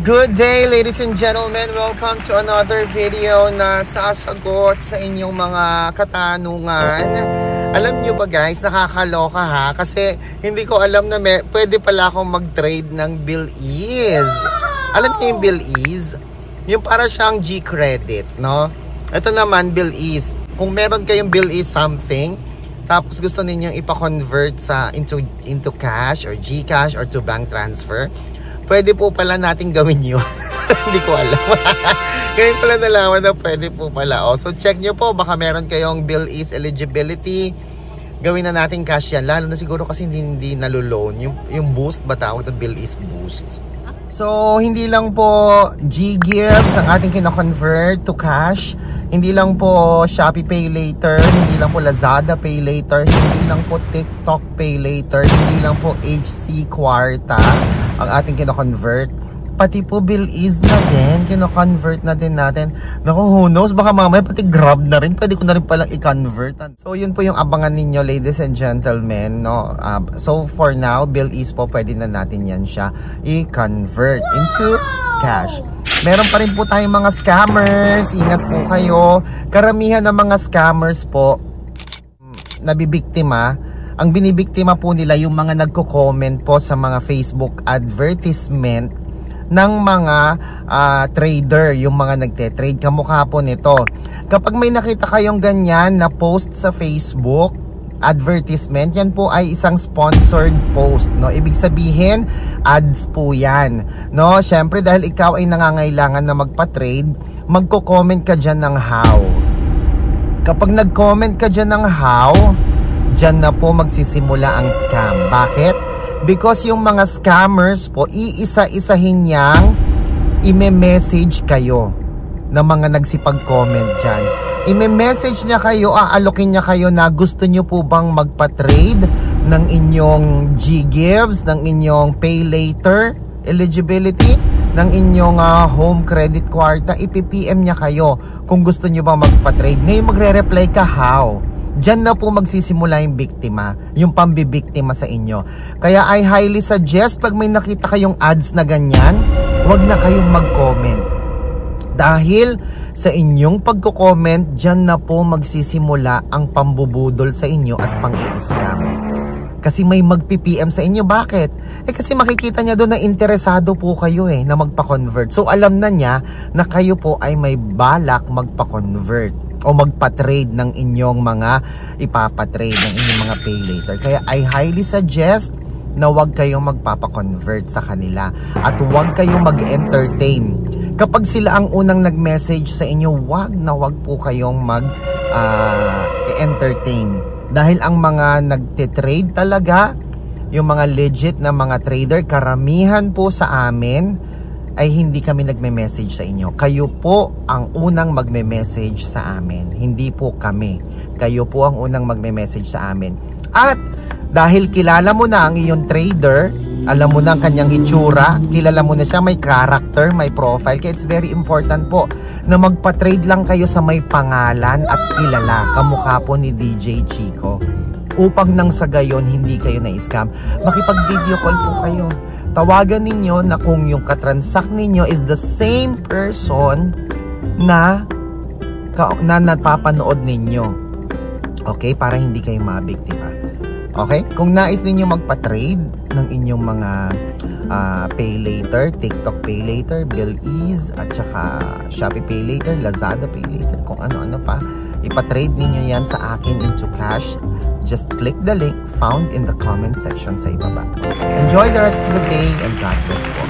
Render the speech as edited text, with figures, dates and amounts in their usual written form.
Good day, ladies and gentlemen. Welcome to another video na sasagot sa inyong mga katanungan. Alam nyo ba guys, nakakaloka ha? Kasi hindi ko alam na pwede pala akong mag-trade ng BillEase. Alam niyo yung BillEase? Yung para siyang G-credit, no? Ito naman, BillEase. Kung meron kayong BillEase something, tapos gusto ninyong ipa-convert into cash or GCash or to bank transfer, pwede po pala natin gawin yun. Hindi ko alam. Ngayon pala nalaman na pwede po pala. So check nyo po, baka meron kayong BillEase eligibility. Gawin na natin cash yan. Lalo na siguro kasi hindi nalo-loan. Yung boost ba tawag na BillEase boost? So hindi lang po G-Gives ang ating kina-convert to cash. Hindi lang po Shopee Pay Later. Hindi lang po Lazada Pay Later. Hindi lang po TikTok Pay Later. Hindi lang po HC Kwarta ang ating kino-convert, pati po BillEase na din, kino-convert na din natin. Naku, who knows, baka mamaya pati Grab na rin, pwede ko na rin palang i-convert. So yun po yung abangan ninyo, ladies and gentlemen, no? So for now, BillEase po, pwede na natin yan siya i-convert into cash. Meron pa rin po tayong mga scammers, ingat po kayo. Karamihan ng mga scammers po nabibiktima. Ang binibiktima po nila yung mga nagko-comment po sa mga Facebook advertisement ng mga trader, yung mga nagte-trade. Kamukha po nito. Kapag may nakita kayong ganyan na post sa Facebook advertisement, yan po ay isang sponsored post, no? Ibig sabihin, ads po yan, no? Syempre dahil ikaw ay nangangailangan na magpa-trade, magko-comment ka dyan ng how. Kapag nag-comment ka dyan ng how, dyan na po magsisimula ang scam. Bakit? Because yung mga scammers po, iisa-isahin niyang ime-message kayo na mga nagsipag-comment dyan. Ime-message niya kayo, aalokin niya kayo na gusto niyo po bang magpa-trade ng inyong G-Gives, ng inyong Pay Later eligibility, ng inyong home credit kwarta. Ipi-PM niya kayo kung gusto niyo bang magpa-trade. Ngayon magre-reply ka how. Diyan na po magsisimula yung biktima, yung pambibiktima sa inyo. Kaya I highly suggest pag may nakita kayong ads na ganyan, wag na kayong mag-comment. Dahil sa inyong pagko-comment, diyan na po magsisimula ang pambubudol sa inyo at pang-i-scam. Kasi may magpi-PM sa inyo. Bakit? Kasi makikita niya doon na interesado po kayo na magpa-convert. So alam na niya na kayo po ay may balak magpa-convert o magpa-trade ng inyong mga ipapa-trade ng inyong mga pay later. Kaya I highly suggest na huwag kayong magpapa-convert sa kanila at huwag kayong mag-entertain. Kapag sila ang unang nag-message sa inyo, huwag po kayong mag-entertain. Dahil ang mga nagtitrade talaga, yung mga legit na mga trader, karamihan po sa amin ay hindi kami nagme-message sa inyo. Kayo po ang unang magme-message sa amin. Hindi po kami. Kayo po ang unang magme-message sa amin. At dahil kilala mo na ang iyong trader, alam mo na ang kanyang itsura, kilala mo na siya, may character, may profile, kaya it's very important po na magpa-trade lang kayo sa may pangalan at kilala. Kamukha po ni DJ Chico. Upang nang sa gayon, hindi kayo na-scam. Makipag-video call po kayo. Tawagan ninyo na kung yung katransact ninyo is the same person na napapanood ninyo. Okay? Para hindi kayo mabiktima. Okay? Kung nais ninyo magpa-trade ng inyong mga Pay Later, TikTok Pay Later, BillEase, at saka Shopee Pay Later, Lazada Pay Later, kung ano-ano pa, ipa-trade ninyo yan sa akin into cash. Just click the link found in the comment section sa ibaba. Enjoy the rest of the day and God bless po.